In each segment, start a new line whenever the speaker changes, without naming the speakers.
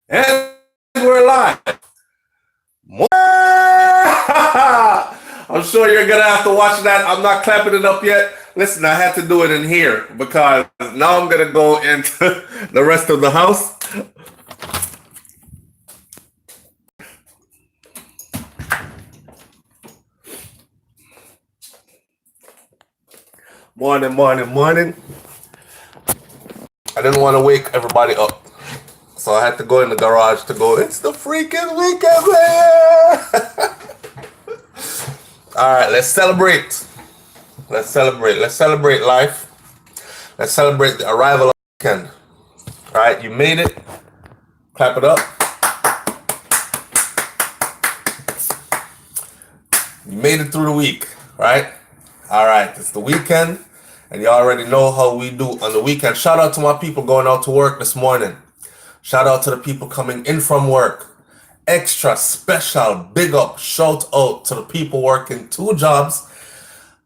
And we're live. I'm sure you're gonna have to watch that. I'm not clapping it up yet. Listen, I had to do it in here because now I'm gonna go into the rest of the house. Morning, morning, morning. I didn't want to wake everybody up. So I had to go in the garage to go, it's the freaking weekend, man. All right, let's celebrate. Let's celebrate. Let's celebrate life. Let's celebrate the arrival of the weekend. All right, you made it. Clap it up. You made it through the week, right? All right, it's the weekend, and you already know how we do on the weekend. Shout out to my people going out to work this morning. Shout out to the people coming in from work. Extra special, big up, shout out to the people working 2 jobs.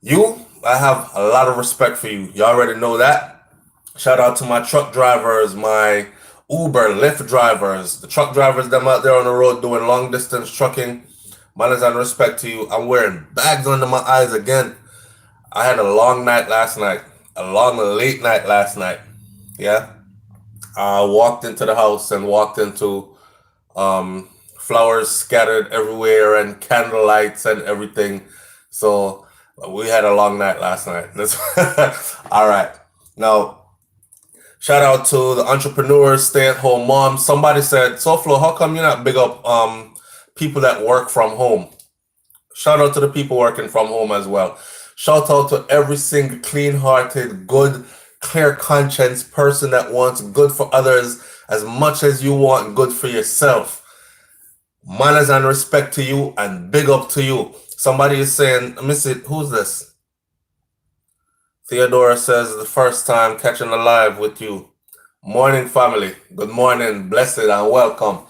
I have a lot of respect for you. You already know that. Shout out to my truck drivers, my Uber, Lyft drivers, the truck drivers them out there on the road doing long distance trucking. Manners and respect to you. I'm wearing bags under my eyes again. I had a long night last night, a long late night last night. Yeah. I walked into the house and walked into flowers scattered everywhere and candle lights and everything. So we had a long night last night. All right. Now, shout out to the entrepreneurs, stay-at-home moms. Somebody said, SouFlo, how come you're not big up people that work from home? Shout out to the people working from home as well. Shout out to every single clean-hearted, good, clear conscience person that wants good for others as much as you want good for yourself. Manners and respect to you and big up to you. Somebody is saying, let me see, who's this? Theodora says, the first time catching a live with you. Morning, family. Good morning, blessed and welcome.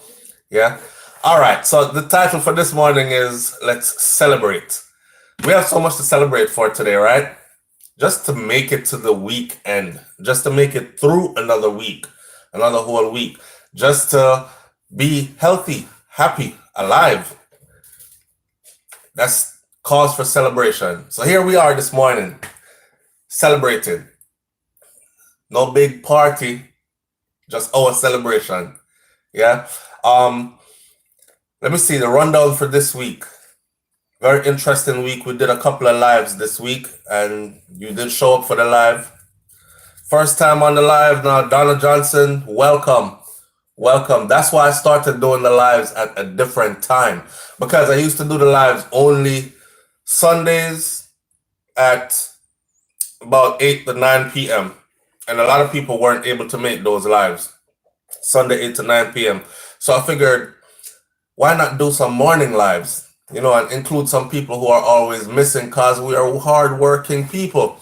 Yeah. All right. So the title for this morning is Let's Celebrate. We have so much to celebrate for today, right? Just to make it to the weekend, just to make it through another week, another whole week, just to be healthy, happy, alive. That's cause for celebration. So here we are this morning, celebrating. No big party, just our celebration. Yeah. Let me see the rundown for this week. Very interesting week. We did a couple of lives this week, and you did show up for the live. First time on the live now, Donna Johnson, welcome. Welcome. That's why I started doing the lives at a different time, because I used to do the lives only Sundays at about 8 to 9 p.m. And a lot of people weren't able to make those lives Sunday 8 to 9 p.m. So I figured, why not do some morning lives? You know, and include some people who are always missing because we are hardworking people.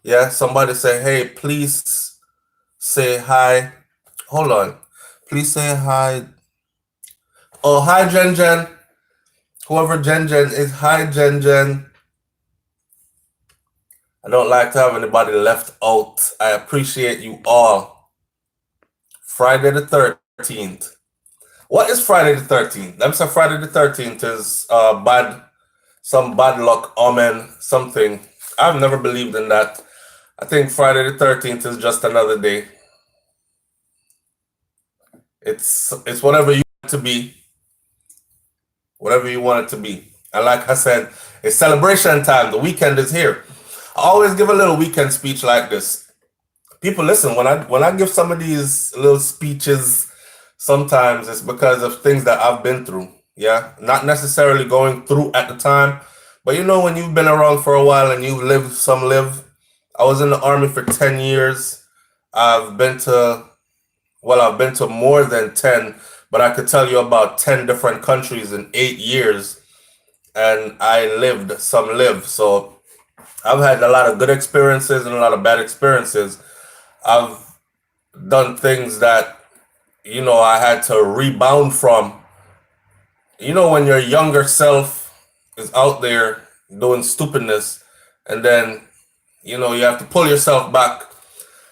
Yeah, somebody say, hey, please say hi. Hold on. Please say hi. Oh, hi, Jen Jen. Whoever Jen Jen is, hi, Jen Jen. I don't like to have anybody left out. I appreciate you all. Friday the 13th. What is Friday the 13th? Them say Friday the 13th is some bad luck, omen, something. I've never believed in that. I think Friday the 13th is just another day. It's whatever you want it to be. Whatever you want it to be. And like I said, it's celebration time. The weekend is here. I always give a little weekend speech like this. People listen, when I give some of these little speeches, sometimes it's because of things that I've been through. Yeah. Not necessarily going through at the time, but you know, when you've been around for a while and you've lived some live. I was in the army for 10 years. I've been to more than 10, but I could tell you about 10 different countries in 8 years, and I lived some live. So I've had a lot of good experiences and a lot of bad experiences. I've done things that, you know, I had to rebound from. You know, when your younger self is out there doing stupidness, and then, you know, you have to pull yourself back.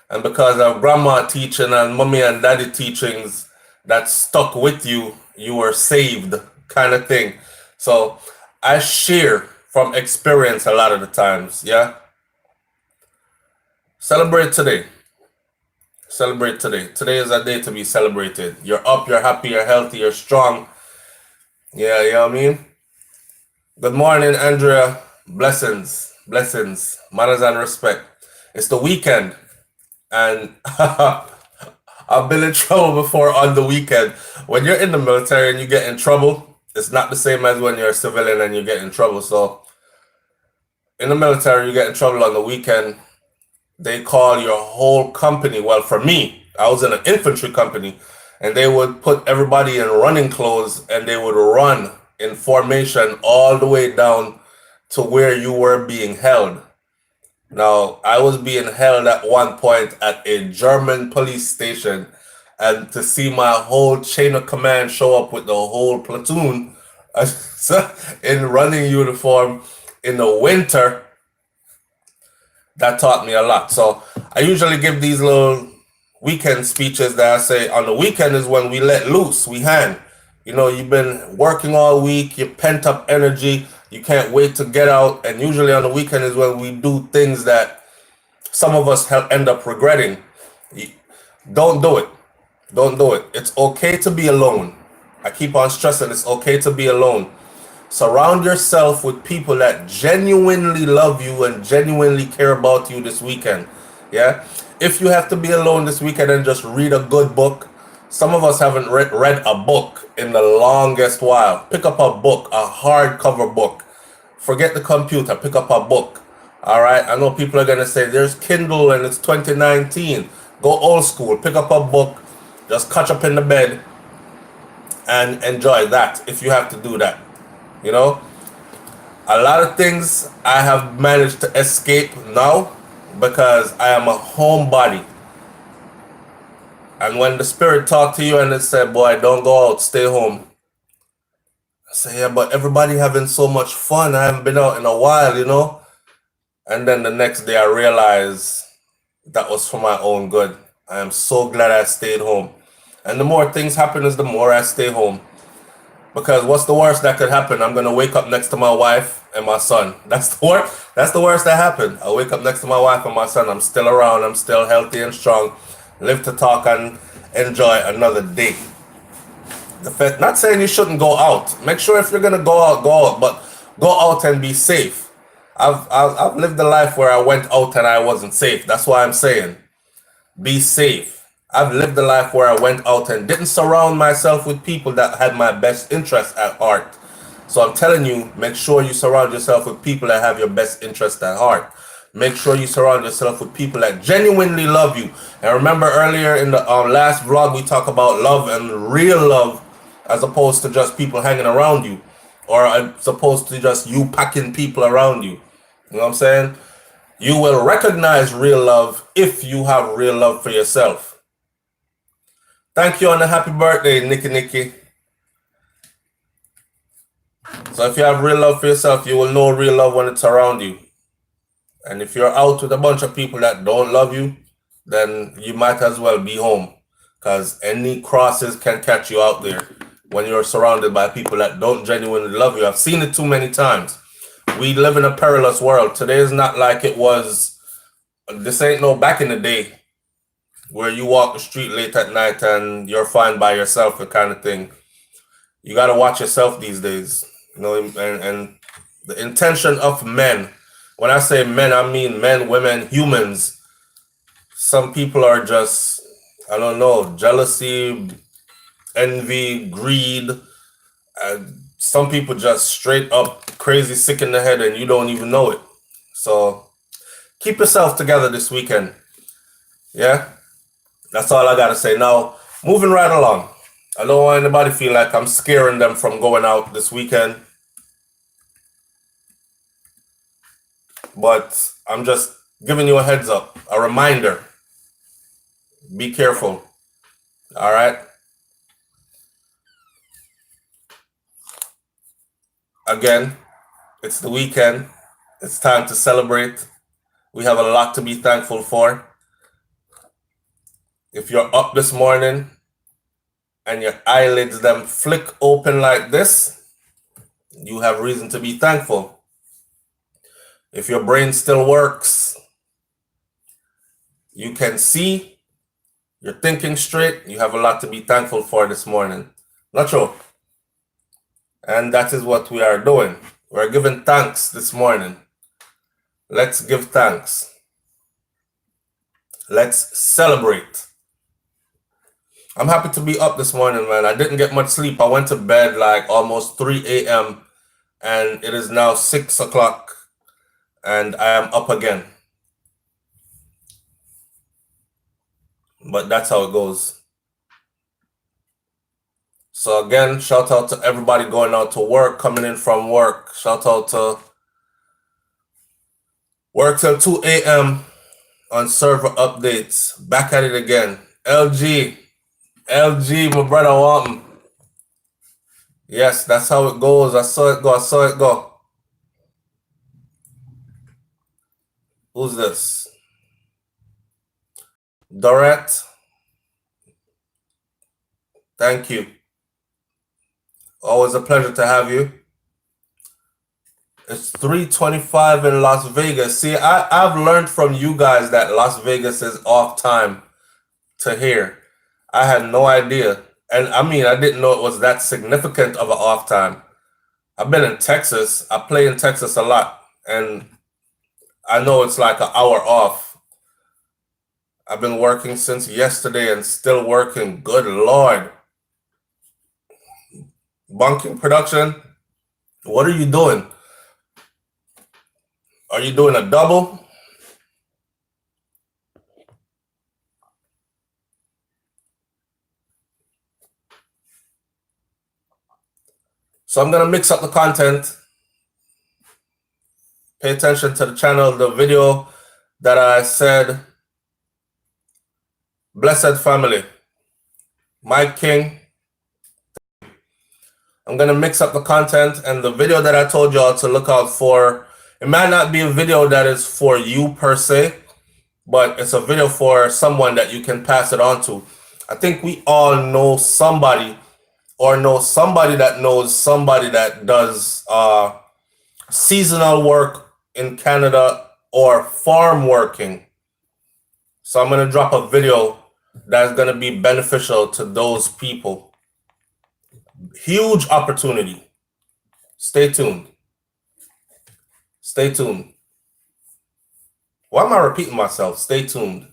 And because of grandma teaching and mommy and daddy teachings that stuck with you, you were saved kind of thing. So I share from experience a lot of the times. Yeah. Celebrate today. Celebrate today. Today is a day to be celebrated. You're up, you're happy, you're healthy, you're strong. Yeah, you know what I mean? Good morning, Andrea. Blessings, blessings, manners and respect. It's the weekend, and I've been in trouble before on the weekend. When you're in the military and you get in trouble, it's not the same as when you're a civilian and you get in trouble. So in the military, you get in trouble on the weekend. They call your whole company. Well, for me, I was in an infantry company, and they would put everybody in running clothes and they would run in formation all the way down to where you were being held. Now, I was being held at one point at a German police station, and to see my whole chain of command show up with the whole platoon in running uniform in the winter, that taught me a lot. So I usually give these little weekend speeches that I say on the weekend is when we let loose, we hang. You know, you've been working all week, you pent up energy, you can't wait to get out. And usually on the weekend is when we do things that some of us end up regretting. Don't do it. Don't do it. It's okay to be alone. I keep on stressing it's okay to be alone. Surround yourself with people that genuinely love you and genuinely care about you this weekend. Yeah? If you have to be alone this weekend and just read a good book, some of us haven't read a book in the longest while. Pick up a book, a hardcover book. Forget the computer, pick up a book. All right? I know people are going to say there's Kindle and it's 2019. Go old school, pick up a book, just catch up in the bed and enjoy that if you have to do that. You know, a lot of things I have managed to escape now because I am a homebody. And when the spirit talk to you and it said, boy, don't go out, stay home. I say, yeah, but everybody having so much fun. I haven't been out in a while, you know. And then the next day I realized that was for my own good. I am so glad I stayed home. And the more things happen is the more I stay home. Because what's the worst that could happen? I'm gonna wake up next to my wife and my son. That's the worst. That's the worst that happened. I wake up next to my wife and my son. I'm still around. I'm still healthy and strong. Live to talk and enjoy another day. Not saying you shouldn't go out. Make sure if you're gonna go out. But go out and be safe. I've lived a life where I went out and I wasn't safe. That's why I'm saying, be safe. I've lived a life where I went out and didn't surround myself with people that had my best interest at heart. So I'm telling you, make sure you surround yourself with people that have your best interest at heart. Make sure you surround yourself with people that genuinely love you. And remember earlier in the last vlog, we talked about love and real love as opposed to just people hanging around you or as opposed to just you packing people around you. You know what I'm saying? You will recognize real love if you have real love for yourself. Thank you and a happy birthday, Nikki. So if you have real love for yourself, you will know real love when it's around you. And if you're out with a bunch of people that don't love you, then you might as well be home. Because any crosses can catch you out there when you're surrounded by people that don't genuinely love you. I've seen it too many times. We live in a perilous world. Today is not like it was. This ain't no back in the day where you walk the street late at night and you're fine by yourself, the kind of thing. You got to watch yourself these days, you know, and the intention of men. When I say men, I mean men, women, humans. Some people are just, I don't know, jealousy, envy, greed. Some people just straight up crazy, sick in the head, and you don't even know it. So keep yourself together this weekend. Yeah? That's all I gotta say. Now, moving right along. I don't want anybody to feel like I'm scaring them from going out this weekend. But I'm just giving you a heads up, a reminder. Be careful. All right? Again, it's the weekend. It's time to celebrate. We have a lot to be thankful for. If you're up this morning, and your eyelids them flick open like this, you have reason to be thankful. If your brain still works, you can see, you're thinking straight, you have a lot to be thankful for this morning. Not true. And that is what we are doing. We're giving thanks this morning. Let's give thanks. Let's celebrate. I'm happy to be up this morning, man. I didn't get much sleep. I went to bed like almost 3 a.m. and it is now 6 o'clock and I am up again. But that's how it goes. So again, shout out to everybody going out to work, coming in from work. Shout out to work till 2 a.m. on server updates. Back at it again. LG, my brother Walton. Yes, that's how it goes. I saw it go. Who's this? Dorette. Thank you. Always a pleasure to have you. It's 3:25 in Las Vegas. See, I've learned from you guys that Las Vegas is off time to here. I had no idea. And I mean, I didn't know it was that significant of an off time. I've been in Texas. I play in Texas a lot. And I know it's like an hour off. I've been working since yesterday and still working. Good Lord. Bunking production, what are you doing? Are you doing a double? So I'm going to mix up the content. Pay attention to the channel, the video that I said, Blessed Family, Mike King. I'm going to mix up the content, and the video that I told y'all to look out for, it might not be a video that is for you per se, but it's a video for someone that you can pass it on to. I think we all know somebody or know somebody that knows somebody that does seasonal work in Canada or farm working. So I'm going to drop a video that's going to be beneficial to those people. Huge opportunity. Stay tuned. Stay tuned. Why am I repeating myself? Stay tuned.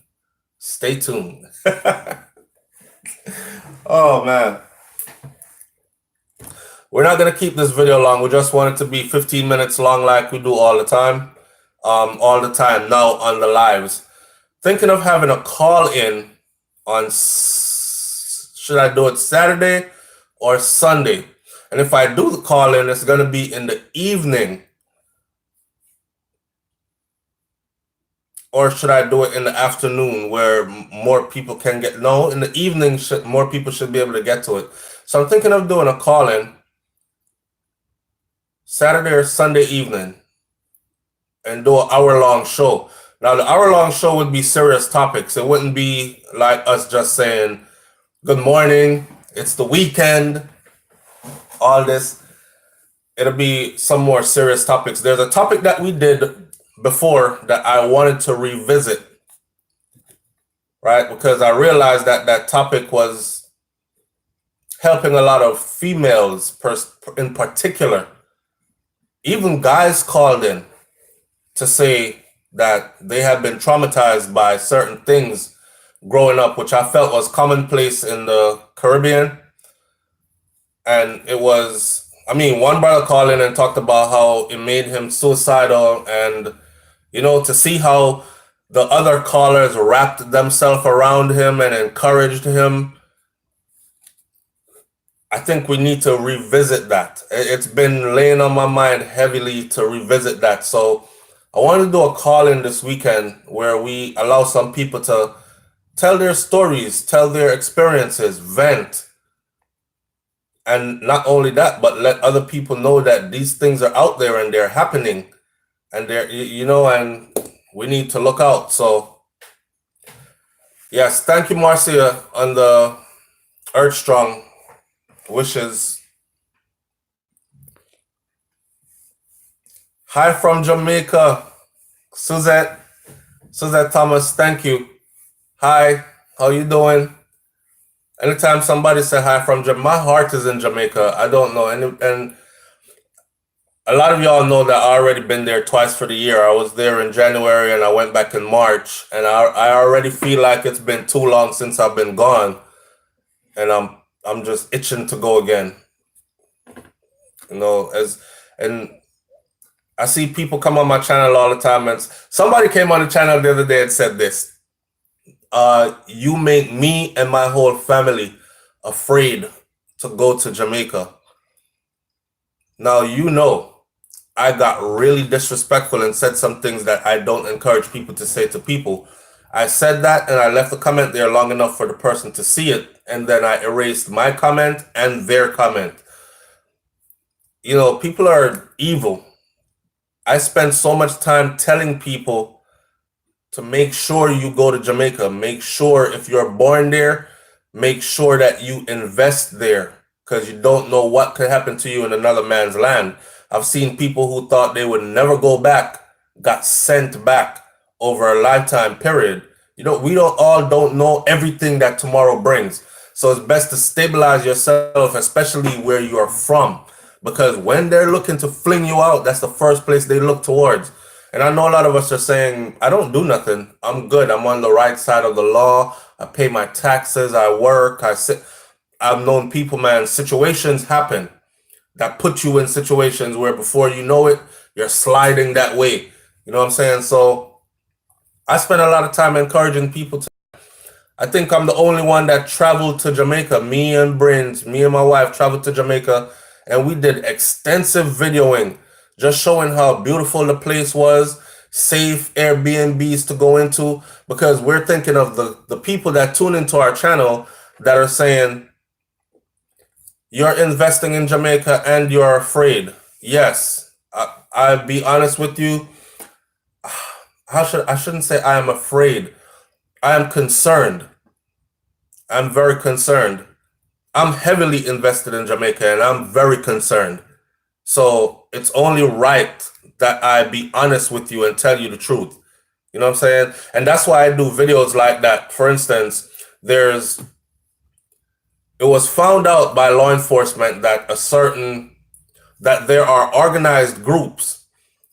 Stay tuned. Oh, man. We're not going to keep this video long. We just want it to be 15 minutes long like we do all the time. Now on the lives. Thinking of having a call-in on, should I do it Saturday or Sunday? And if I do the call-in, it's going to be in the evening. Or should I do it in the afternoon where more people can get? No, in the evening, more people should be able to get to it. So I'm thinking of doing a call-in Saturday or Sunday evening and do an hour-long show. Now, the hour-long show would be serious topics. It wouldn't be like us just saying, good morning, it's the weekend, all this. It'll be some more serious topics. There's a topic that we did before that I wanted to revisit, right? Because I realized that that topic was helping a lot of females in particular. Even guys called in to say that they have been traumatized by certain things growing up, which I felt was commonplace in the Caribbean. And it was, I mean, one brother called in and talked about how it made him suicidal, and, you know, to see how the other callers wrapped themselves around him and encouraged him. I think we need to revisit that. It's been laying on my mind heavily to revisit that. So I wanted to do a call-in this weekend where we allow some people to tell their stories, tell their experiences, vent. And not only that, but let other people know that these things are out there and they're happening. And they're, you know, and we need to look out. So, yes, thank you, Marcia, on the Earth Strong wishes. Hi from Jamaica. Suzette. Suzette Thomas, thank you. Hi, how you doing? Anytime somebody say hi from Jamaica, my heart is in Jamaica. I don't know. And a lot of y'all know that I already been there twice for the year. I was there in January and I went back in March. And I already feel like it's been too long since I've been gone. And I'm just itching to go again. And I see people come on my channel all the time, and somebody came on the channel the other day and said this. You make me and my whole family afraid to go to Jamaica. Now, I got really disrespectful and said some things that I don't encourage people to say to people. I said that and I left the comment there long enough for the person to see it, and then I erased my comment and their comment. People are evil. I spend so much time telling people to make sure you go to Jamaica. Make sure if you're born there, make sure that you invest there, because you don't know what could happen to you in another man's land. I've seen people who thought they would never go back, got sent back over a lifetime period. We don't know everything that tomorrow brings. So it's best to stabilize yourself, especially where you are from. Because when they're looking to fling you out, that's the first place they look towards. And I know a lot of us are saying, I don't do nothing. I'm good. I'm on the right side of the law. I pay my taxes. I work. I've known people, man, situations happen that put you in situations where before you know it, you're sliding that way. You know what I'm saying? So I spend a lot of time encouraging people to. I think I'm the only one that traveled to Jamaica. Me and my wife traveled to Jamaica, and we did extensive videoing, just showing how beautiful the place was, safe Airbnbs to go into, because we're thinking of the people that tune into our channel that are saying, you're investing in Jamaica and you're afraid. Yes, I'll be honest with you. I shouldn't say I am afraid. I am concerned. I'm very concerned. I'm heavily invested in Jamaica and I'm very concerned. So it's only right that I be honest with you and tell you the truth. You know what I'm saying? And that's why I do videos like that. For instance, it was found out by law enforcement that there are organized groups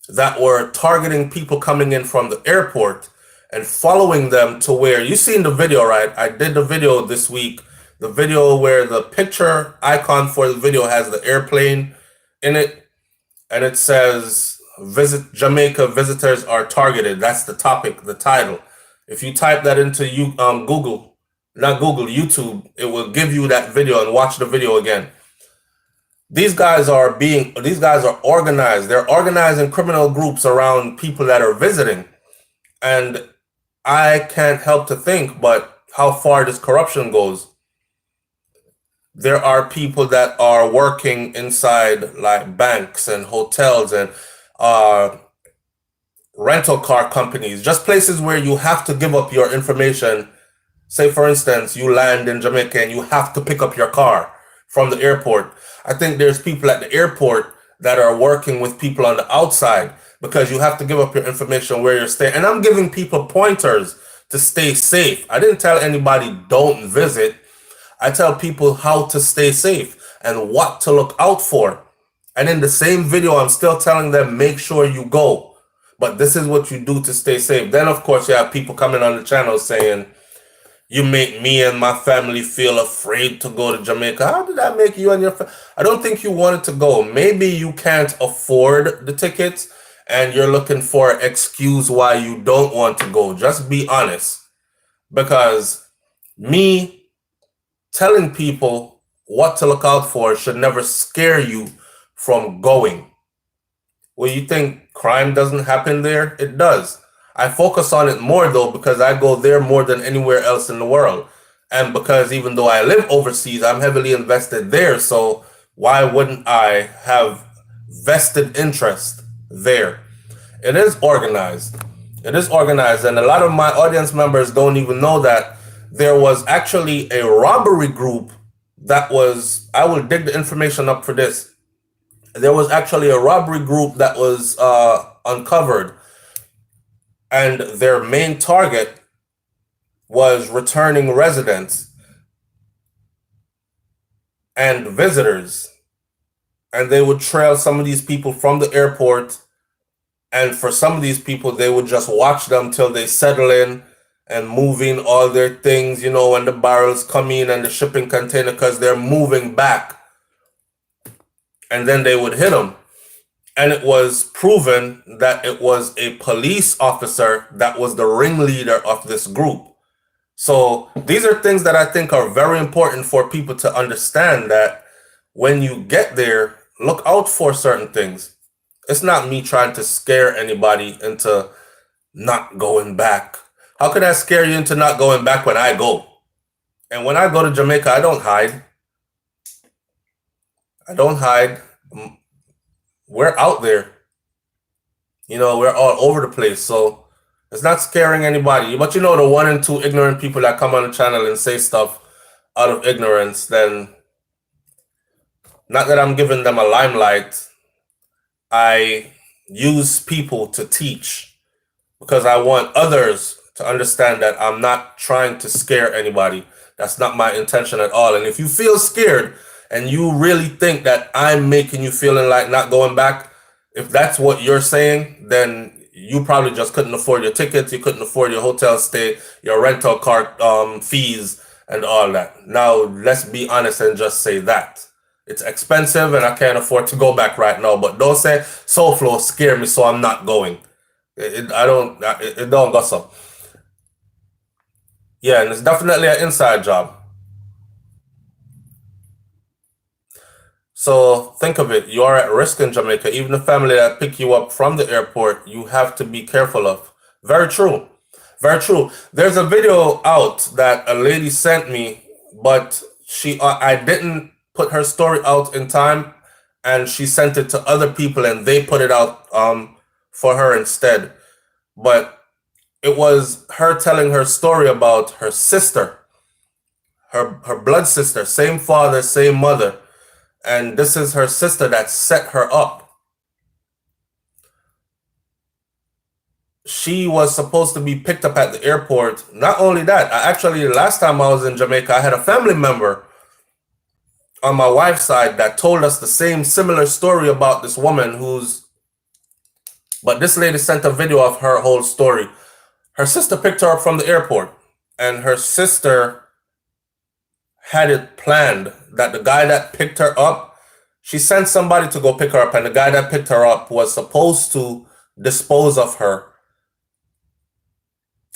that were targeting people coming in from the airport and following them to where you seen the video, right? I did the video this week, the video where the picture icon for the video has the airplane in it, and it says "Visit Jamaica, visitors are targeted." That's the topic, the title. If you type that into YouTube, it will give you that video and watch the video again. These guys are organized. They're organizing criminal groups around people that are visiting. And I can't help to think, but how far this corruption goes. There are people that are working inside like banks and hotels and rental car companies, just places where you have to give up your information. Say, for instance, you land in Jamaica and you have to pick up your car from the airport. I think there's people at the airport that are working with people on the outside because you have to give up your information where you're staying. And I'm giving people pointers to stay safe. I didn't tell anybody don't visit. I tell people how to stay safe and what to look out for. And in the same video, I'm still telling them, make sure you go. But this is what you do to stay safe. Then, of course, you have people coming on the channel saying, you make me and my family feel afraid to go to Jamaica. How did that make you and your family? I don't think you wanted to go. Maybe you can't afford the tickets and you're looking for an excuse why you don't want to go. Just be honest. Because me telling people what to look out for should never scare you from going. Well, you think crime doesn't happen there? It does. I focus on it more though because I go there more than anywhere else in the world. And because even though I live overseas, I'm heavily invested there. So why wouldn't I have vested interest there? It is organized. It is organized. And a lot of my audience members don't even know that there was actually a robbery group that was, I will dig the information up for this. There was actually a robbery group that was uncovered, and their main target was returning residents and visitors. And they would trail some of these people from the airport. And for some of these people, they would just watch them till they settle in and move in all their things, you know, when the barrels come in and the shipping container, because they're moving back. And then they would hit them. And it was proven that it was a police officer that was the ringleader of this group. So these are things that I think are very important for people to understand, that when you get there, look out for certain things. It's not me trying to scare anybody into not going back. How could I scare you into not going back when I go? And when I go to Jamaica, I don't hide. I don't hide. We're out there. You know, we're all over the place. So it's not scaring anybody. But you know, the 1 and 2 ignorant people that come on the channel and say stuff out of ignorance, then not that I'm giving them a limelight. I use people to teach because I want others to understand that I'm not trying to scare anybody. That's not my intention at all. And if you feel scared and you really think that I'm making you feeling like not going back, if that's what you're saying, then you probably just couldn't afford your tickets, you couldn't afford your hotel stay, your rental car fees, and all that. Now, let's be honest and just say that. It's expensive and I can't afford to go back right now. But don't say SouFLo scare me, so I'm not going. It don't go so. Yeah, and it's definitely an inside job. So think of it, you are at risk in Jamaica. Even the family that pick you up from the airport, you have to be careful of. Very true. Very true. There's a video out that a lady sent me, but I didn't put her story out in time, and she sent it to other people and they put it out for her instead. But it was her telling her story about her sister, her blood sister, same father, same mother. And this is her sister that set her up. She was supposed to be picked up at the airport. Not only that, last time I was in Jamaica, I had a family member on my wife's side that told us the same similar story about this woman but this lady sent a video of her whole story. Her sister picked her up from the airport, and her sister had it planned that the guy that picked her up, she sent somebody to go pick her up, and the guy that picked her up was supposed to dispose of her.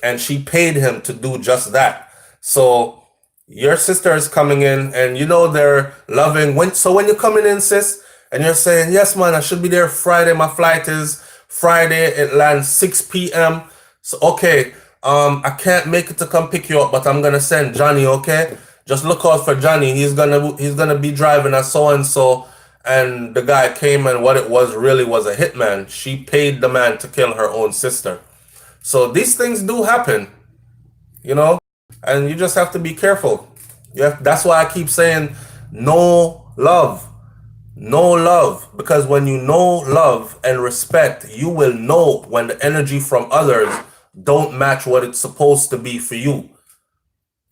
And she paid him to do just that. So your sister is coming in, and you know they're loving. So when you're coming in, sis, and you're saying, yes, man, I should be there Friday. My flight is Friday. It lands 6 p.m. So, okay, I can't make it to come pick you up, but I'm going to send Johnny, okay? Just look out for Johnny. He's gonna be driving a so-and-so. And the guy came, and what it was really was a hitman. She paid the man to kill her own sister. So these things do happen, you know? And you just have to be careful. That's why I keep saying no love. No love. Because when you know love and respect, you will know when the energy from others don't match what it's supposed to be for you.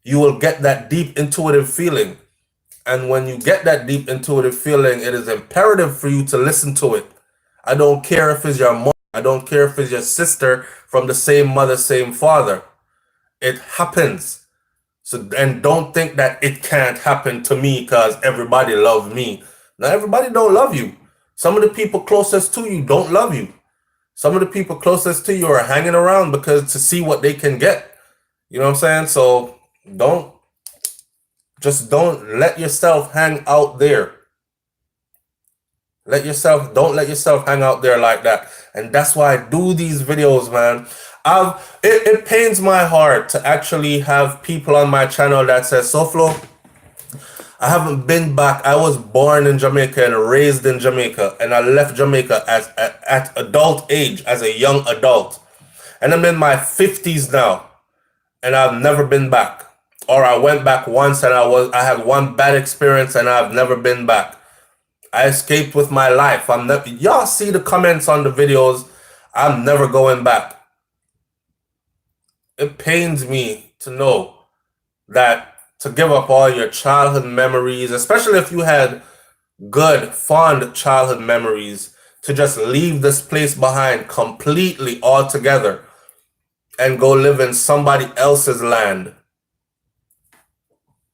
You will get that deep intuitive feeling. And when you get that deep intuitive feeling, it is imperative for you to listen to it. I don't care if it's your mother. I don't care if it's your sister from the same mother, same father. It happens. So, and don't think that it can't happen to me because everybody loves me. Now, everybody don't love you. Some of the people closest to you don't love you. Some of the people closest to you are hanging around because to see what they can get. You know what I'm saying? So don't let yourself hang out there. Don't let yourself hang out there like that. And that's why I do these videos, man. It pains my heart to actually have people on my channel that says, SouFLo, I haven't been back. I was born in Jamaica and raised in Jamaica, and I left Jamaica at adult age, as a young adult. And I'm in my 50s now, and I've never been back. or I went back once and I had one bad experience and I've never been back. I escaped with my life. I'm never. Y'all see the comments on the videos. I'm never going back. It pains me to know that to give up all your childhood memories, especially if you had good, fond childhood memories, to just leave this place behind completely altogether and go live in somebody else's land.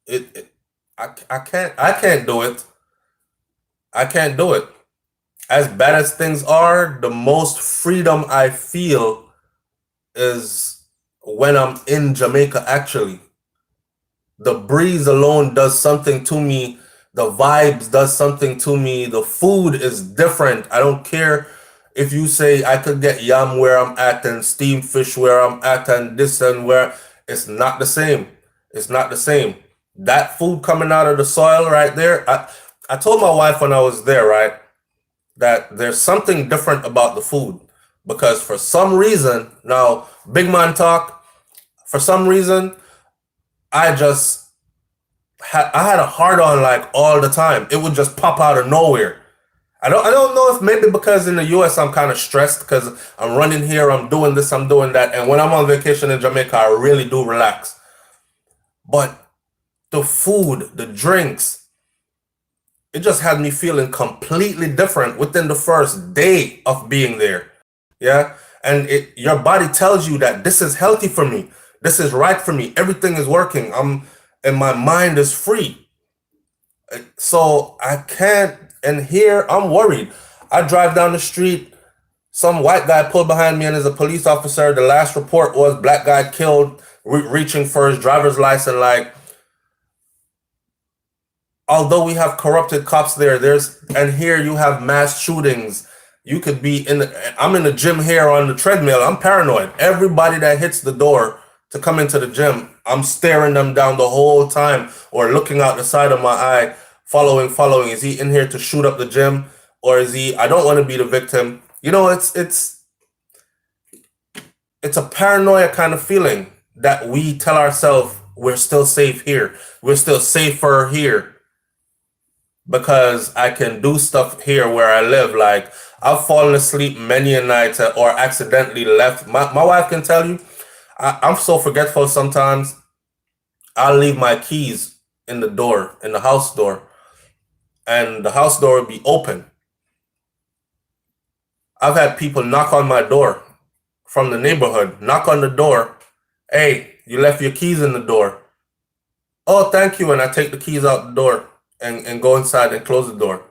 I can't do it. I can't do it. As bad as things are, the most freedom I feel is when I'm in Jamaica, actually. The breeze alone does something to me. The vibes does something to me. The food is different. I don't care if you say I could get yam where I'm at and steamed fish where I'm at and this and where. It's not the same. It's not the same. That food coming out of the soil right there. I told my wife when I was there, right, that there's something different about the food. Because for some reason, now, big man talk, for some reason, I had a hard on like all the time. It would just pop out of nowhere. I don't know if maybe because in the US I'm kind of stressed because I'm running here, I'm doing this, I'm doing that. And when I'm on vacation in Jamaica, I really do relax. But the food, the drinks, it just had me feeling completely different within the first day of being there. Yeah. And your body tells you that this is healthy for me. This is right for me. Everything is working. And my mind is free. So I can't, and here I'm worried. I drive down the street, some white guy pulled behind me and is a police officer. The last report was black guy killed, reaching for his driver's license. Like, although we have corrupted cops there, and here you have mass shootings. You could be I'm in the gym here on the treadmill. I'm paranoid. Everybody that hits the door to come into the gym, I'm staring them down the whole time or looking out the side of my eye, following. Is he in here to shoot up the gym? Or is he, I don't want to be the victim. You know, it's a paranoia kind of feeling that we tell ourselves we're still safe here. We're still safer here because I can do stuff here where I live. Like, I've fallen asleep many a night or accidentally left. My wife can tell you, I'm so forgetful sometimes. I'll leave my keys in the door, in the house door, and the house door will be open. I've had people knock on my door from the neighborhood, knock on the door. Hey, you left your keys in the door. Oh, thank you. And I take the keys out the door and go inside and close the door.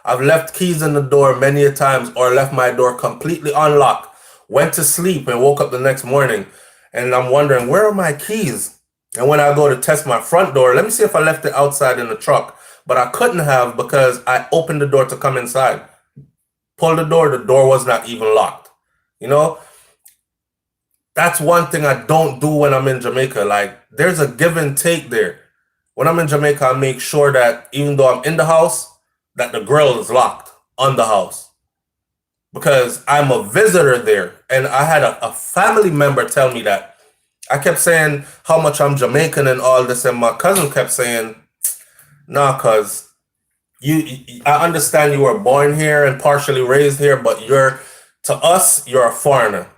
I've left keys in the door many a times or left my door completely unlocked, went to sleep and woke up the next morning. And I'm wondering, where are my keys? And when I go to test my front door, let me see if I left it outside in the truck. But I couldn't have because I opened the door to come inside. Pulled the door was not even locked. You know, that's one thing I don't do when I'm in Jamaica. Like, there's a give and take there. When I'm in Jamaica, I make sure that even though I'm in the house, that the grill is locked on the house. Because I'm a visitor there. And I had a family member tell me that. I kept saying how much I'm Jamaican and all this. And my cousin kept saying, nah, cuz I understand you were born here and partially raised here, but to us, you're a foreigner.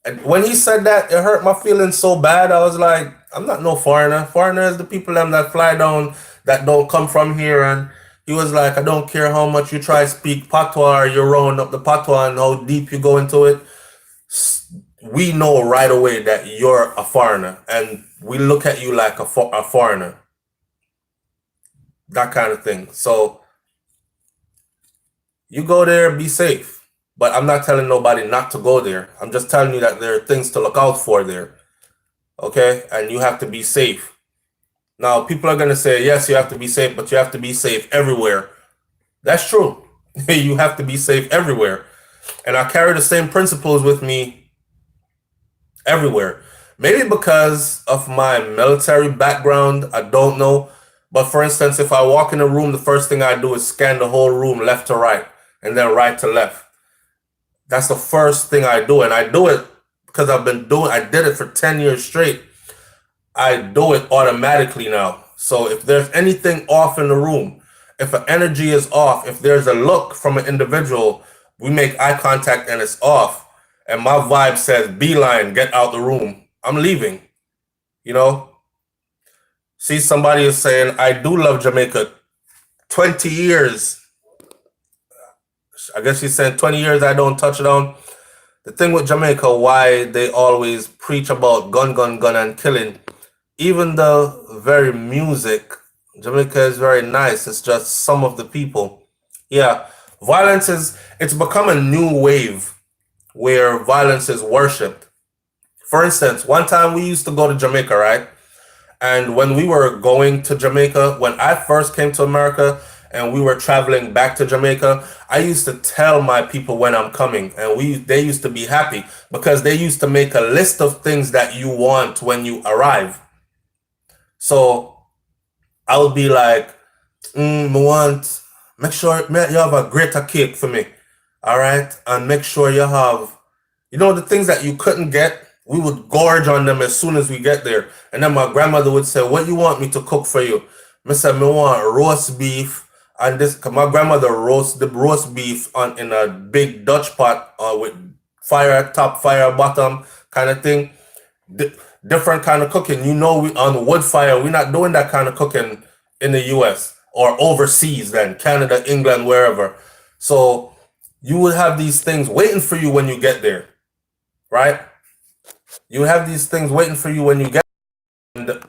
And when he said that, it hurt my feelings so bad. I was like, I'm not no foreigner. Foreigner is the people that fly down, that don't come from here. And he was like, I don't care how much you try to speak patois or you're rolling up the patois and how deep you go into it. We know right away that you're a foreigner and we look at you like a foreigner. That kind of thing. So you go there, be safe. But I'm not telling nobody not to go there. I'm just telling you that there are things to look out for there. Okay? And you have to be safe. Now, people are going to say, yes, you have to be safe, but you have to be safe everywhere. That's true. You have to be safe everywhere. And I carry the same principles with me everywhere. Maybe because of my military background, I don't know. But for instance, if I walk in a room, the first thing I do is scan the whole room left to right and then right to left. That's the first thing I do. And I do it because I did it for 10 years straight. I do it automatically now. So if there's anything off in the room, if an energy is off, if there's a look from an individual, we make eye contact and it's off, and my vibe says, beeline, get out the room, I'm leaving. You know? See, somebody is saying, I do love Jamaica. 20 years. I guess she's saying 20 years I don't touch it on. The thing with Jamaica, why they always preach about gun, gun, gun and killing, even the very music, Jamaica is very nice. It's just some of the people. Yeah, violence it's become a new wave where violence is worshipped. For instance, one time we used to go to Jamaica, right? And when we were going to Jamaica, when I first came to America and we were traveling back to Jamaica, I used to tell my people when I'm coming, and they used to be happy because they used to make a list of things that you want when you arrive. So I would be like, make sure you have a greater cake for me. All right. And make sure you have, the things that you couldn't get, we would gorge on them as soon as we get there. And then my grandmother would say, what you want me to cook for you? I said, I want roast beef. And cause my grandmother roast the roast beef in a big Dutch pot with fire top, fire bottom kind of thing. Different kind of cooking. We on wood fire, we're not doing that kind of cooking in the US or overseas then, Canada, England, wherever. So you would have these things waiting for you when you get there, right? You have these things waiting for you when you get there. And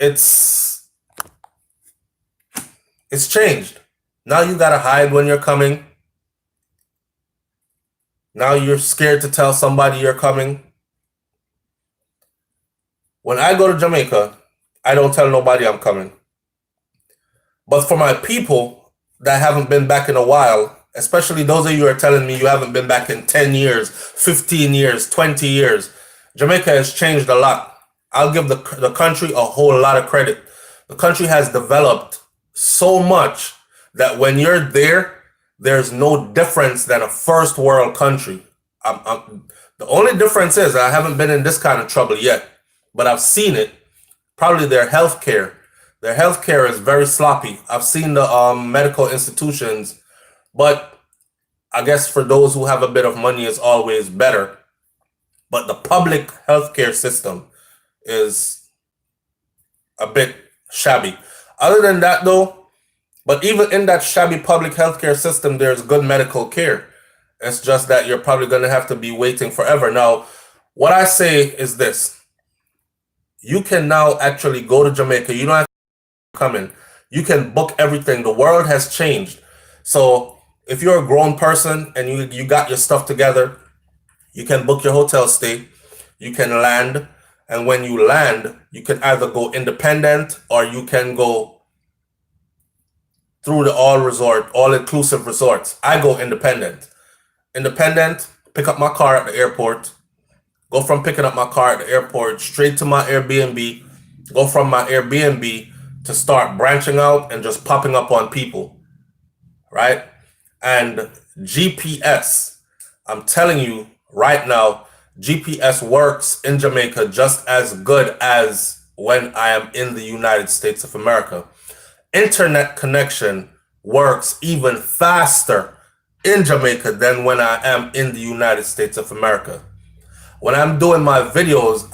it's changed. Now you gotta hide when you're coming. Now you're scared to tell somebody you're coming. When I go to Jamaica, I don't tell nobody I'm coming. But for my people that haven't been back in a while, especially those of you who are telling me you haven't been back in 10 years, 15 years, 20 years, Jamaica has changed a lot. I'll give the country a whole lot of credit. The country has developed so much that when you're there, there's no difference than a first world country. The only difference is I haven't been in this kind of trouble yet, but I've seen it. Probably their healthcare. Their healthcare is very sloppy. I've seen the medical institutions, but I guess for those who have a bit of money, it's always better. But the public healthcare system is a bit shabby. Other than that, though, but even in that shabby public healthcare system, there's good medical care. It's just that you're probably going to have to be waiting forever. Now, what I say is this. You can now actually go to Jamaica. You don't have to come in. You can book everything. The world has changed. So if you're a grown person and you got your stuff together, you can book your hotel stay. You can land. And when you land, you can either go independent or you can go through the all-inclusive resorts. I go independent. Independent, pick up my car at the airport. Go from picking up my car at the airport straight to my Airbnb. Go from my Airbnb to start branching out and just popping up on people, right? And GPS, I'm telling you right now, GPS works in Jamaica just as good as when I am in the United States of America. Internet connection works even faster in Jamaica than when I am in the United States of America. When I'm doing my videos,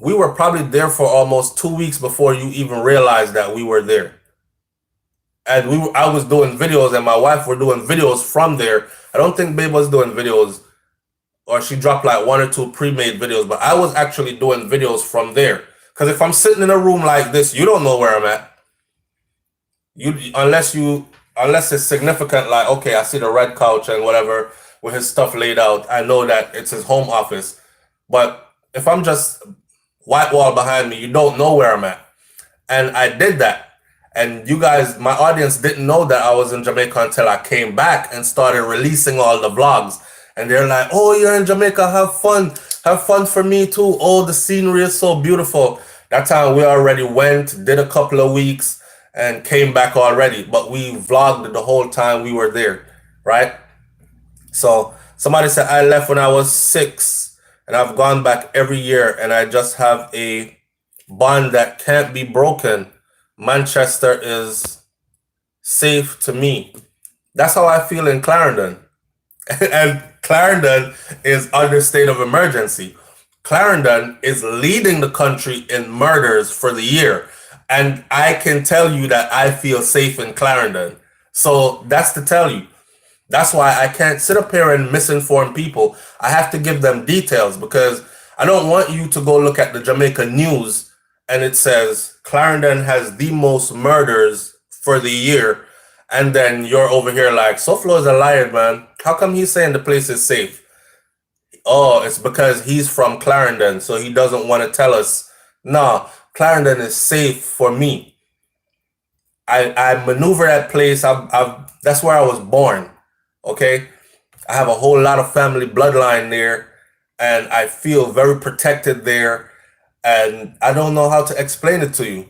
we were probably there for almost 2 weeks before you even realized that we were there. And I was doing videos and my wife were doing videos from there. I don't think Babe was doing videos, or she dropped like 1 or 2 pre-made videos, but I was actually doing videos from there. Because if I'm sitting in a room like this, you don't know where I'm at. Unless it's significant, like, okay, I see the red couch and whatever with his stuff laid out, I know that it's his home office. But if I'm just white wall behind me, you don't know where I'm at. And I did that. And you guys, my audience didn't know that I was in Jamaica until I came back and started releasing all the vlogs. And they're like, oh, you're in Jamaica, have fun. Have fun for me too. Oh, the scenery is so beautiful. That time we already went, did a couple of weeks and came back already. But we vlogged the whole time we were there, right? So Somebody said I left when I was 6 and I've gone back every year and I just have a bond that can't be broken. Manchester is safe to me. That's how I feel in Clarendon. And Clarendon is under state of emergency. Clarendon is leading the country in murders for the year. And I can tell you that I feel safe in Clarendon. So that's to tell you. That's why I can't sit up here and misinform people. I have to give them details because I don't want you to go look at the Jamaica news and it says Clarendon has the most murders for the year. And then you're over here like, SouFLo is a liar, man. How come he's saying the place is safe? Oh, it's because he's from Clarendon, so he doesn't want to tell us. No, Clarendon is safe for me. I maneuver that place. That's where I was born. Okay, I have a whole lot of family bloodline there, and I feel very protected there. And I don't know how to explain it to you.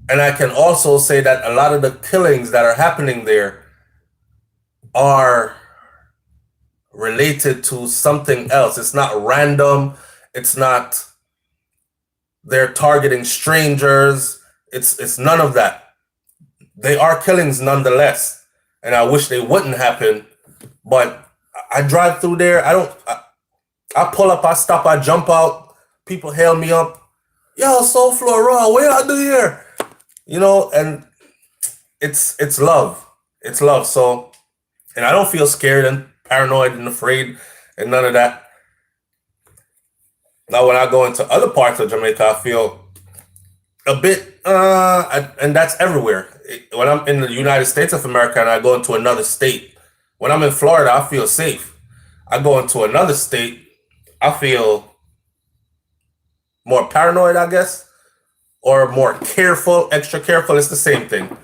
And I can also say that a lot of the killings that are happening there are related to something else. It's not random. It's not they're targeting strangers. It's none of that. They are killings nonetheless. And I wish they wouldn't happen. But I drive through there. I pull up, I stop, I jump out. People hail me up. Yo, SouFLo, raw, what y'all do here? You know, and it's love. It's love. So, and I don't feel scared and paranoid and afraid and none of that. Now, when I go into other parts of Jamaica, I feel a bit, and that's everywhere. When I'm in the United States of America and I go into another state, when I'm in Florida, I feel safe. I go into another state, I feel more paranoid, I guess, or more careful, extra careful. It's the same thing.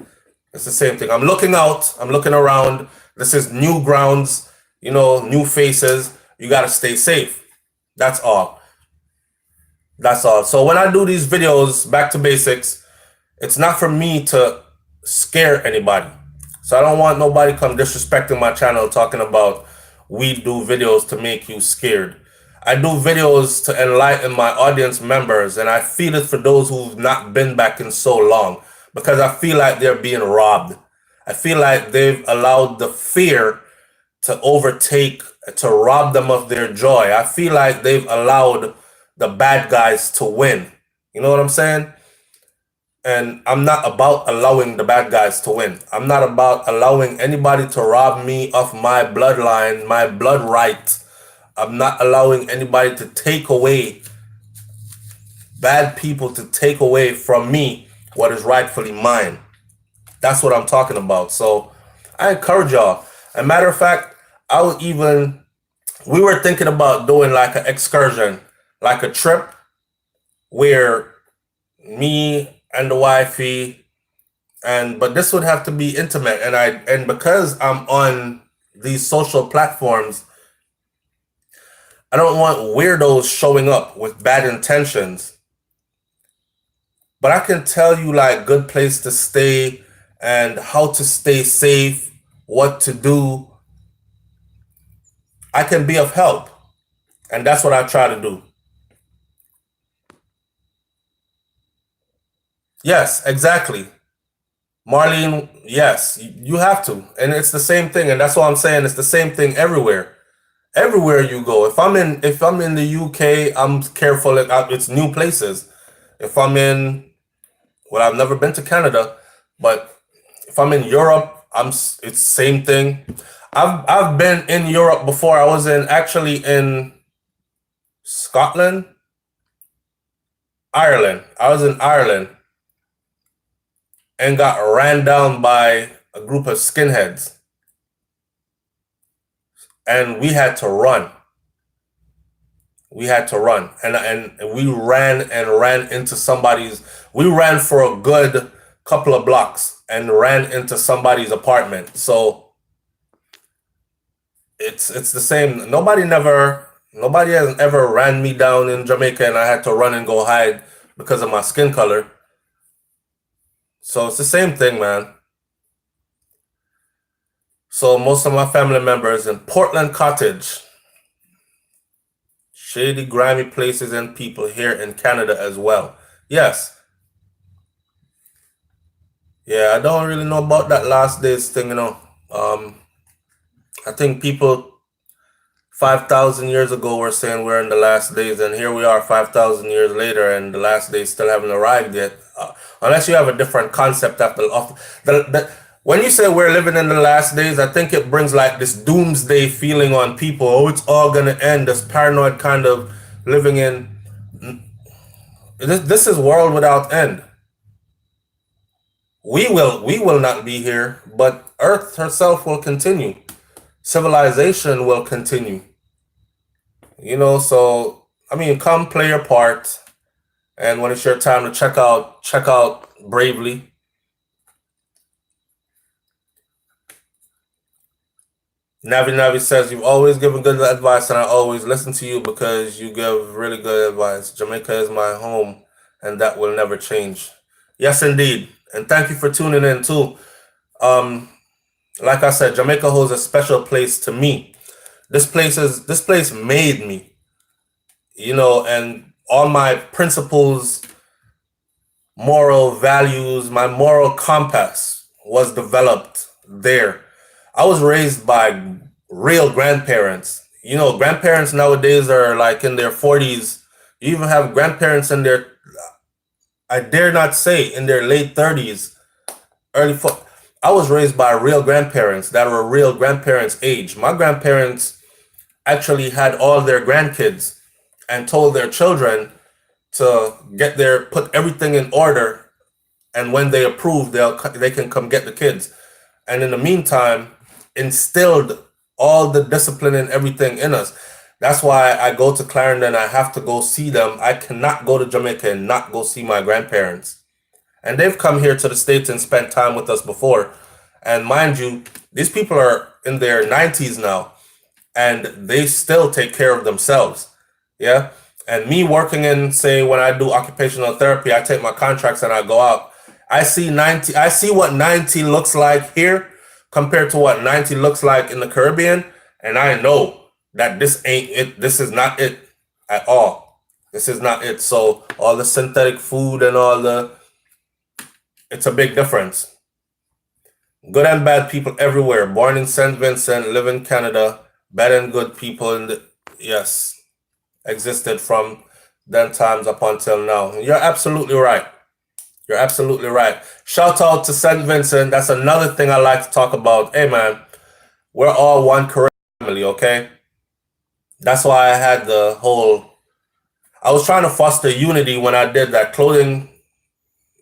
It's the same thing. I'm looking out, I'm looking around. This is new grounds, you know, new faces. You got to stay safe. That's all. That's all. So when I do these videos, back to basics, it's not for me to scare anybody. So I don't want nobody come disrespecting my channel talking about we do videos to make you scared. I do videos to enlighten my audience members, and I feel it for those who've not been back in so long because I feel like they're being robbed. I feel like they've allowed the fear to overtake, to rob them of their joy. I feel like they've allowed the bad guys to win. You know what I'm saying? And I'm not about allowing the bad guys to win. I'm not about allowing anybody to rob me of my bloodline, my blood right. I'm not allowing anybody to take away, bad people to take away from me what is rightfully mine. That's what I'm talking about. So I encourage y'all. As a matter of fact, we were thinking about doing like an excursion, like a trip where me and the wifey, but this would have to be intimate. And because I'm on these social platforms, I don't want weirdos showing up with bad intentions. But I can tell you like good place to stay and how to stay safe, what to do. I can be of help. And that's what I try to do. Yes, exactly. Marlene, yes, you have to. And it's the same thing. And that's what I'm saying. It's the same thing everywhere. Everywhere you go. If I'm in the UK, I'm careful. It's new places. If I'm in, well, I've never been to Canada, but if I'm in Europe, it's same thing. I've been in Europe before. I was actually in Scotland, Ireland. I was in Ireland and got ran down by a group of skinheads. And we had to run. We had to run. And we ran into somebody's, we ran for a good couple of blocks and ran into somebody's apartment. So it's the same. Nobody has ever ran me down in Jamaica and I had to run and go hide because of my skin color. So it's the same thing, man. So most of my family members in Portland Cottage, shady, grimy places and people here in Canada as well. Yes. Yeah, I don't really know about that last days thing. I think people 5,000 years ago were saying we're in the last days, and here we are 5,000 years later, and the last days still haven't arrived yet. Unless you have a different concept of when you say we're living in the last days, I think it brings like this doomsday feeling on people. Oh, it's all gonna end. This paranoid kind of living in. This is world without end. We will not be here, but Earth herself will continue. Civilization will continue. So I mean, come play your part, and when it's your time to check out bravely. Navi Navi says you've always given good advice, and I always listen to you because you give really good advice. Jamaica is my home, and that will never change. Yes, indeed, and thank you for tuning in too. Like I said, Jamaica holds a special place to me. This place made me, and all my principles, moral values, my moral compass was developed there. I was raised by real grandparents. Grandparents nowadays are like in their 40s. You even have grandparents in their, I dare not say, in their late 30s, early 40s. I was raised by real grandparents that were real grandparents' age. My grandparents actually had all their grandkids and told their children to put everything in order, and when they approve, they can come get the kids. And in the meantime, instilled all the discipline and everything in us. That's why I go to Clarendon. I have to go see them. I cannot go to Jamaica and not go see my grandparents. And they've come here to the States and spent time with us before. And mind you, these people are in their 90s now, and they still take care of themselves. Yeah. And me working in, say, when I do occupational therapy, I take my contracts and I go out. I see what 90 looks like here compared to what 90 looks like in the Caribbean. And I know that this ain't it. This is not it at all. This is not it. So all the synthetic food and it's a big difference. Good and bad people everywhere. Born in St. Vincent, live in Canada. Bad and good people yes, existed from then times up until now. You're absolutely right. You're absolutely right. Shout out to St. Vincent. That's another thing I like to talk about. Hey, man, we're all one Caribbean family, okay? That's why I had I was trying to foster unity when I did that clothing.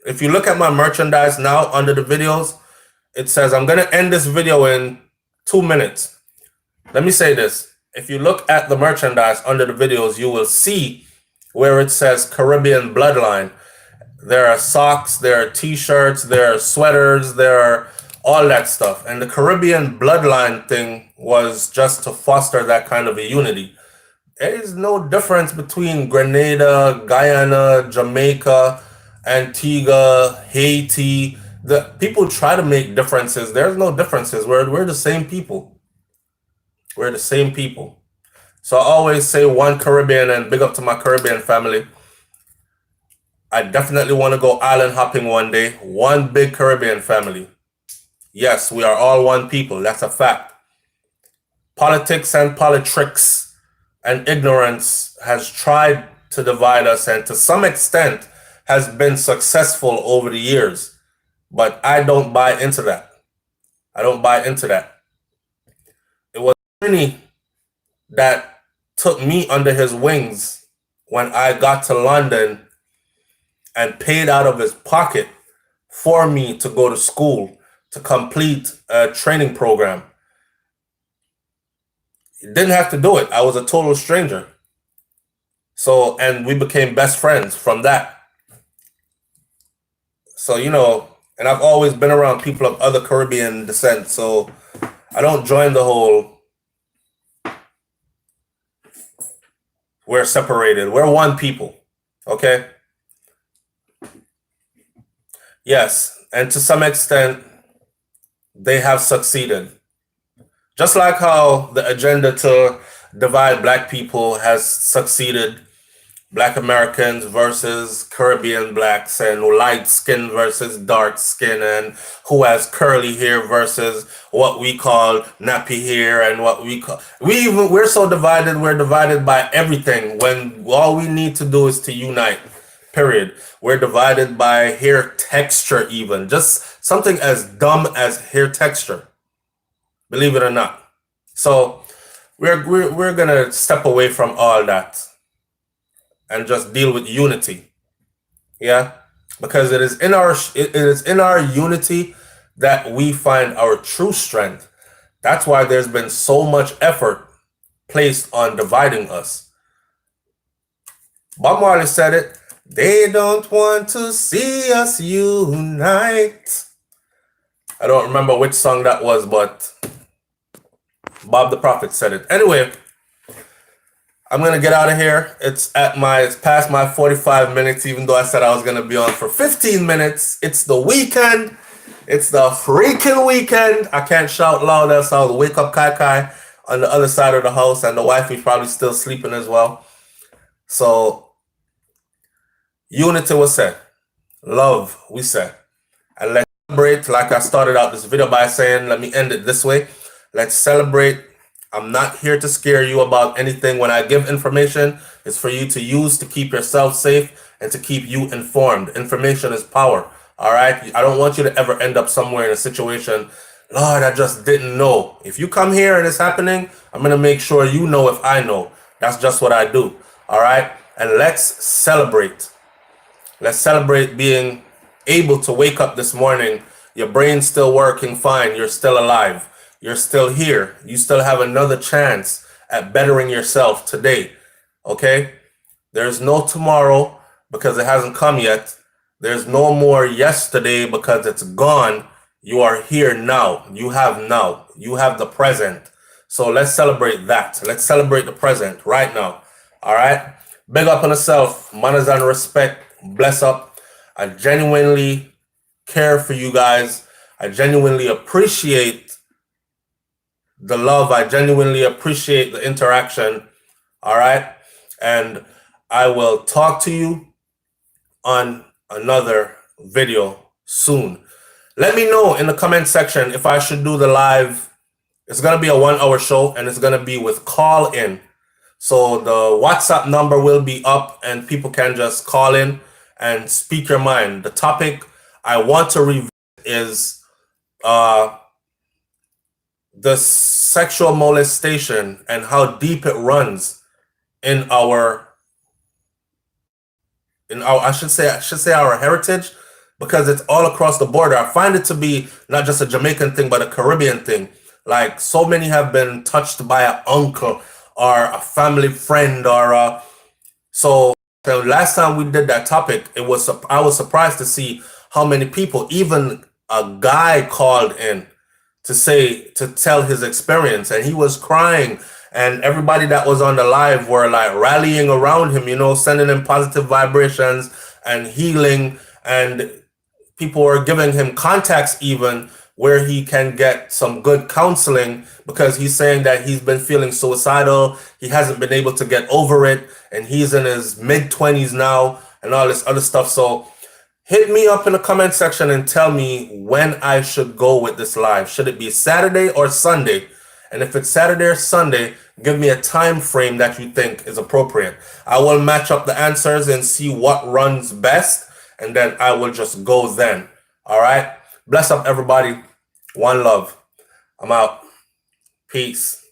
If you look at my merchandise now under the videos, it says, I'm going to end this video in 2 minutes. Let me say this. If you look at the merchandise under the videos, you will see where it says Caribbean Bloodline. There are socks, there are t-shirts, there are sweaters, there are all that stuff. And the Caribbean Bloodline thing was just to foster that kind of a unity. There is no difference between Grenada, Guyana, Jamaica, Antigua, Haiti. The people try to make differences. There's no differences. We're the same people. We're the same people. So I always say one Caribbean, and big up to my Caribbean family. I definitely want to go island hopping one day. One big Caribbean family. Yes, we are all one people. That's a fact. Politics and politricks and ignorance has tried to divide us, and to some extent has been successful over the years. But I don't buy into that. I don't buy into that. It was Ernie that took me under his wings when I got to London and paid out of his pocket for me to go to school to complete a training program. He didn't have to do it. I was a total stranger. So, and we became best friends from that. So, and I've always been around people of other Caribbean descent. So I don't join the whole, we're separated. We're one people. Okay? Yes. And to some extent, they have succeeded. Just like how the agenda to divide black people has succeeded, black Americans versus Caribbean blacks, and light skin versus dark skin, and who has curly hair versus what we call nappy hair, and what we call we're so divided. We're divided by everything when all we need to do is to unite. Period. We're divided by hair texture, even just something as dumb as hair texture. Believe it or not. So we're gonna step away from all that and just deal with unity. Yeah, because it is in our unity that we find our true strength. That's why there's been so much effort placed on dividing us. Bob Marley said it. They don't want to see us unite. I don't remember which song that was, but Bob the Prophet said it. Anyway, I'm gonna get out of here. It's past my 45 minutes, even though I said I was gonna be on for 15 minutes. It's the weekend. It's the freaking weekend. I can't shout loud else I'll wake up Kai Kai on the other side of the house, and the wife is probably still sleeping as well. So unity was said. Love, we said. And let's celebrate, like I started out this video by saying, let me end it this way. Let's celebrate. I'm not here to scare you about anything. When I give information, it's for you to use to keep yourself safe and to keep you informed. Information is power. All right? I don't want you to ever end up somewhere in a situation, Lord, I just didn't know. If you come here and it's happening, I'm going to make sure you know if I know. That's just what I do. All right? And let's celebrate. Let's celebrate being able to wake up this morning. Your brain's still working fine. You're still alive. You're still here. You still have another chance at bettering yourself today. Okay? There's no tomorrow because it hasn't come yet. There's no more yesterday because it's gone. You are here now. You have now. You have the present. So let's celebrate that. Let's celebrate the present right now. All right? Big up on yourself. Manners and respect. Bless up. I genuinely care for you guys. I genuinely appreciate the love. I genuinely appreciate the interaction. All right. And I will talk to you on another video soon. Let me know in the comment section if I should do the live. It's going to be a 1-hour show and it's going to be with call in. So the WhatsApp number will be up and people can just call in and speak your mind. The topic I want to revisit is the sexual molestation and how deep it runs in our I should say our heritage, because it's all across the border. I find it to be not just a Jamaican thing but a Caribbean thing. Like, so many have been touched by an uncle or a family friend or so the last time we did that topic, I was surprised to see how many people, even a guy called in to tell his experience, and he was crying, and everybody that was on the live were like rallying around him, sending him positive vibrations and healing, and people were giving him contacts even where he can get some good counseling, because he's saying that he's been feeling suicidal, he hasn't been able to get over it, and he's in his mid-20s now and all this other stuff. So hit me up in the comment section and tell me when I should go with this live. Should it be Saturday or Sunday? And if it's Saturday or Sunday, give me a time frame that you think is appropriate. I will match up the answers and see what runs best, and then I will just go then. All right? Bless up, everybody. One love. I'm out. Peace.